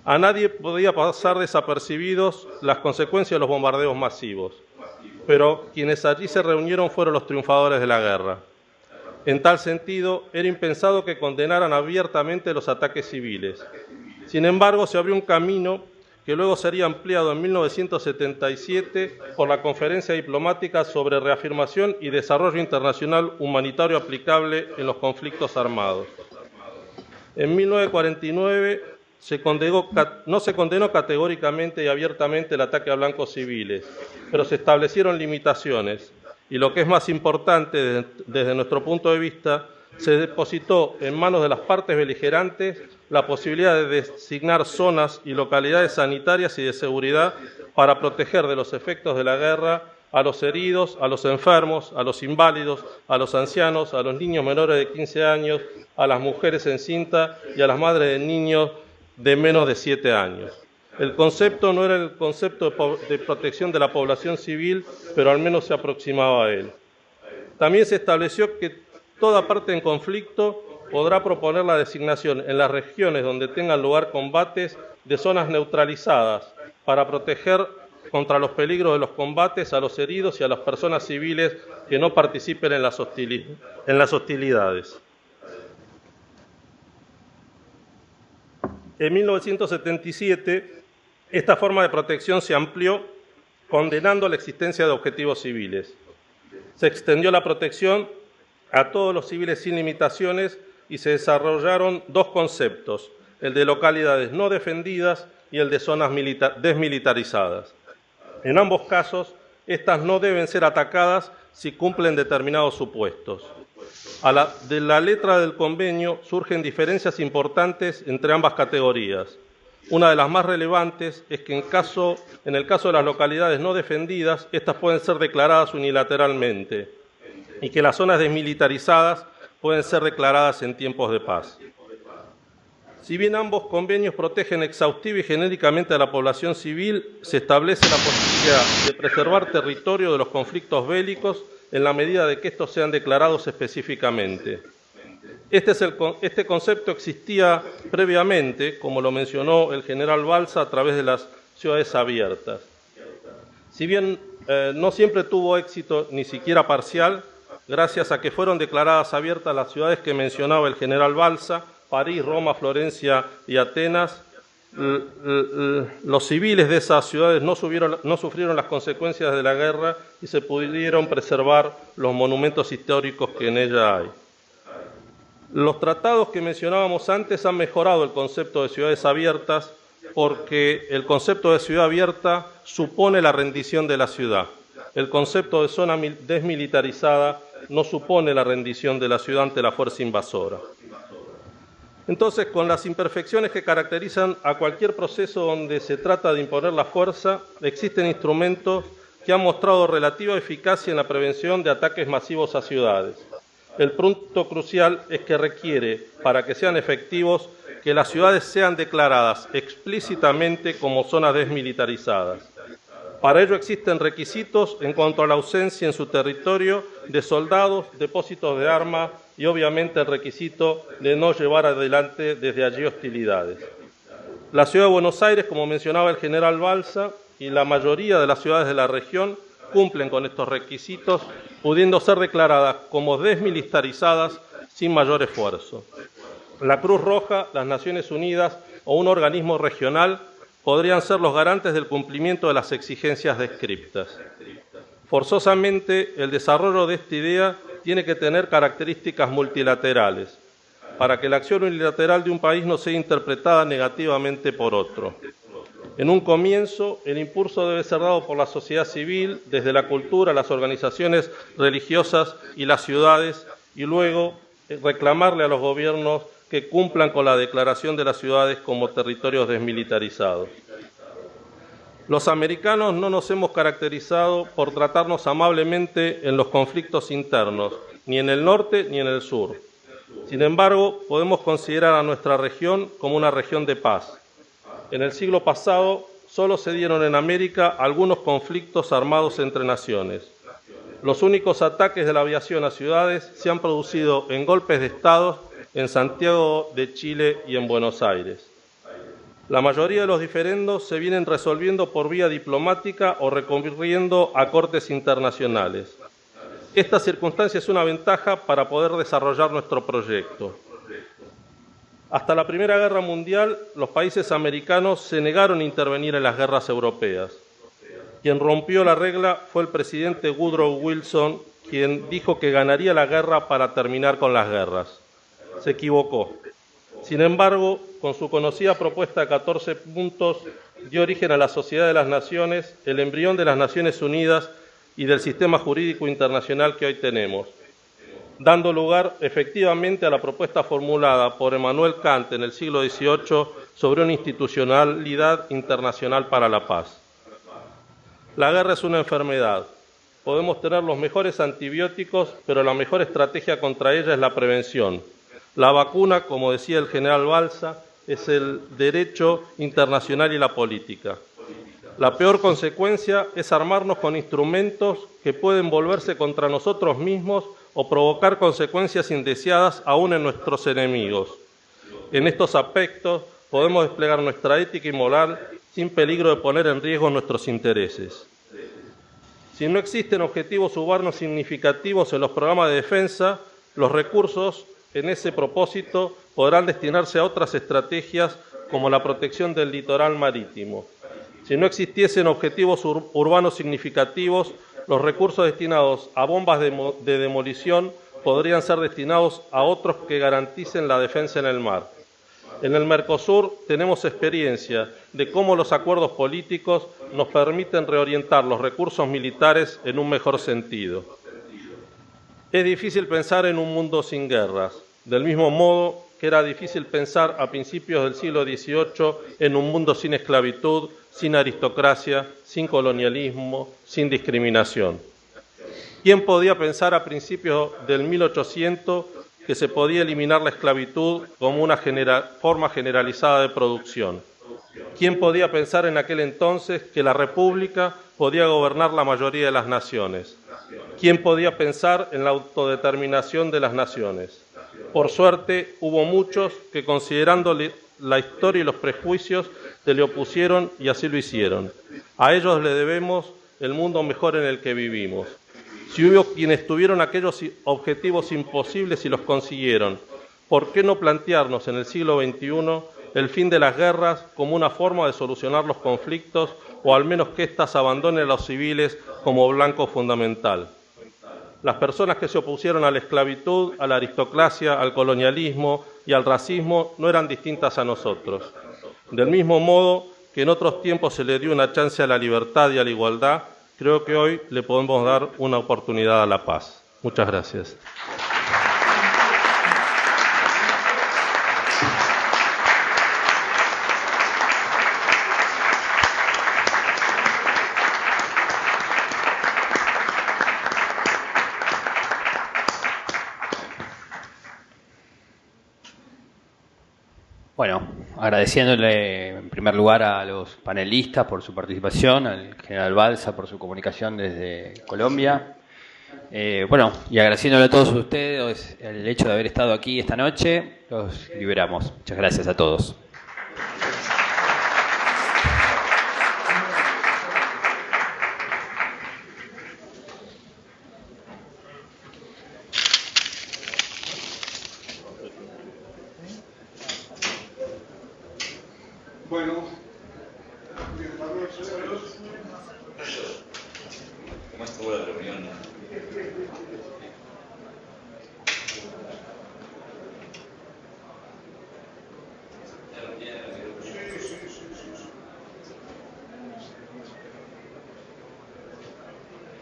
A nadie podía pasar desapercibidos las consecuencias de los bombardeos masivos, pero quienes allí se reunieron fueron los triunfadores de la guerra. En tal sentido, era impensado que condenaran abiertamente los ataques civiles. Sin embargo, se abrió un camino que luego sería ampliado en 1977 por la Conferencia Diplomática sobre Reafirmación y Desarrollo Internacional Humanitario Aplicable en los Conflictos Armados. En 1949 no se condenó categóricamente y abiertamente el ataque a blancos civiles, pero se establecieron limitaciones y, lo que es más importante desde nuestro punto de vista, se depositó en manos de las partes beligerantes la posibilidad de designar zonas y localidades sanitarias y de seguridad para proteger de los efectos de la guerra a los heridos, a los enfermos, a los inválidos, a los ancianos, a los niños menores de 15 años, a las mujeres encintas y a las madres de niños de menos de 7 años. El concepto no era el concepto de protección de la población civil, pero al menos se aproximaba a él. También se estableció que toda parte en conflicto podrá proponer la designación en las regiones donde tengan lugar combates de zonas neutralizadas para proteger contra los peligros de los combates a los heridos y a las personas civiles que no participen en las hostilidades. En 1977, esta forma de protección se amplió condenando la existencia de objetivos civiles. Se extendió la protección a todos los civiles sin limitaciones y se desarrollaron dos conceptos, el de localidades no defendidas y el de zonas desmilitarizadas. En ambos casos, estas no deben ser atacadas si cumplen determinados supuestos. De la letra del convenio surgen diferencias importantes entre ambas categorías. Una de las más relevantes es que en el caso de las localidades no defendidas, estas pueden ser declaradas unilateralmente y que las zonas desmilitarizadas pueden ser declaradas en tiempos de paz. Si bien ambos convenios protegen exhaustiva y genéricamente a la población civil, se establece la posibilidad de preservar territorio de los conflictos bélicos en la medida de que estos sean declarados específicamente. Este concepto existía previamente, como lo mencionó el general Balsa, a través de las ciudades abiertas. Si bien no siempre tuvo éxito, ni siquiera parcial, gracias a que fueron declaradas abiertas las ciudades que mencionaba el general Balsa, París, Roma, Florencia y Atenas, los civiles de esas ciudades no sufrieron las consecuencias de la guerra y se pudieron preservar los monumentos históricos que en ella hay. Los tratados que mencionábamos antes han mejorado el concepto de ciudades abiertas porque el concepto de ciudad abierta supone la rendición de la ciudad. El concepto de zona desmilitarizada no supone la rendición de la ciudad ante la fuerza invasora. Entonces, con las imperfecciones que caracterizan a cualquier proceso donde se trata de imponer la fuerza, existen instrumentos que han mostrado relativa eficacia en la prevención de ataques masivos a ciudades. El punto crucial es que requiere, para que sean efectivos, que las ciudades sean declaradas explícitamente como zonas desmilitarizadas. Para ello existen requisitos en cuanto a la ausencia en su territorio de soldados, depósitos de armas y obviamente el requisito de no llevar adelante desde allí hostilidades. La ciudad de Buenos Aires, como mencionaba el general Balsa, y la mayoría de las ciudades de la región cumplen con estos requisitos, pudiendo ser declaradas como desmilitarizadas sin mayor esfuerzo. La Cruz Roja, las Naciones Unidas o un organismo regional podrían ser los garantes del cumplimiento de las exigencias descriptas. Forzosamente, el desarrollo de esta idea tiene que tener características multilaterales, para que la acción unilateral de un país no sea interpretada negativamente por otro. En un comienzo, el impulso debe ser dado por la sociedad civil, desde la cultura, las organizaciones religiosas y las ciudades, y luego reclamarle a los gobiernos que cumplan con la declaración de las ciudades como territorios desmilitarizados. Los americanos no nos hemos caracterizado por tratarnos amablemente en los conflictos internos, ni en el norte ni en el sur. Sin embargo, podemos considerar a nuestra región como una región de paz. En el siglo pasado, solo se dieron en América algunos conflictos armados entre naciones. Los únicos ataques de la aviación a ciudades se han producido en golpes de Estado en Santiago de Chile y en Buenos Aires. La mayoría de los diferendos se vienen resolviendo por vía diplomática o recurriendo a cortes internacionales. Esta circunstancia es una ventaja para poder desarrollar nuestro proyecto. Hasta la Primera Guerra Mundial, los países americanos se negaron a intervenir en las guerras europeas. Quien rompió la regla fue el presidente Woodrow Wilson, quien dijo que ganaría la guerra para terminar con las guerras. Se equivocó. Sin embargo, con su conocida propuesta de 14 puntos, dio origen a la Sociedad de las Naciones, el embrión de las Naciones Unidas y del sistema jurídico internacional que hoy tenemos, dando lugar efectivamente a la propuesta formulada por Immanuel Kant en el siglo XVIII sobre una institucionalidad internacional para la paz. La guerra es una enfermedad. Podemos tener los mejores antibióticos, pero la mejor estrategia contra ella es la prevención. La vacuna, como decía el general Balsa, es el derecho internacional y la política. La peor consecuencia es armarnos con instrumentos que pueden volverse contra nosotros mismos o provocar consecuencias indeseadas aún en nuestros enemigos. En estos aspectos podemos desplegar nuestra ética y moral sin peligro de poner en riesgo nuestros intereses. Si no existen objetivos urbanos significativos en los programas de defensa, los recursos en ese propósito podrán destinarse a otras estrategias como la protección del litoral marítimo. Si no existiesen objetivos urbanos significativos, los recursos destinados a bombas de demolición podrían ser destinados a otros que garanticen la defensa en el mar. En el Mercosur tenemos experiencia de cómo los acuerdos políticos nos permiten reorientar los recursos militares en un mejor sentido. Es difícil pensar en un mundo sin guerras, del mismo modo que era difícil pensar a principios del siglo XVIII en un mundo sin esclavitud, sin aristocracia, sin colonialismo, sin discriminación. ¿Quién podía pensar a principios del 1800 que se podía eliminar la esclavitud como una forma generalizada de producción? ¿Quién podía pensar en aquel entonces que la República podía gobernar la mayoría de las naciones? ¿Quién podía pensar en la autodeterminación de las naciones? Por suerte, hubo muchos que, considerando la historia y los prejuicios, se le opusieron y así lo hicieron. A ellos le debemos el mundo mejor en el que vivimos. Si hubo quienes tuvieron aquellos objetivos imposibles y los consiguieron, ¿por qué no plantearnos en el siglo XXI el fin de las guerras como una forma de solucionar los conflictos o al menos que éstas abandonen a los civiles como blanco fundamental? Las personas que se opusieron a la esclavitud, a la aristocracia, al colonialismo y al racismo no eran distintas a nosotros. Del mismo modo que en otros tiempos se le dio una chance a la libertad y a la igualdad, creo que hoy le podemos dar una oportunidad a la paz. Muchas gracias. Bueno, agradeciéndole en primer lugar a los panelistas por su participación, al general Balsa por su comunicación desde Colombia. Y agradeciéndole a todos ustedes el hecho de haber estado aquí esta noche, los liberamos. Muchas gracias a todos. Bueno, ¿cómo estuvo la reunión?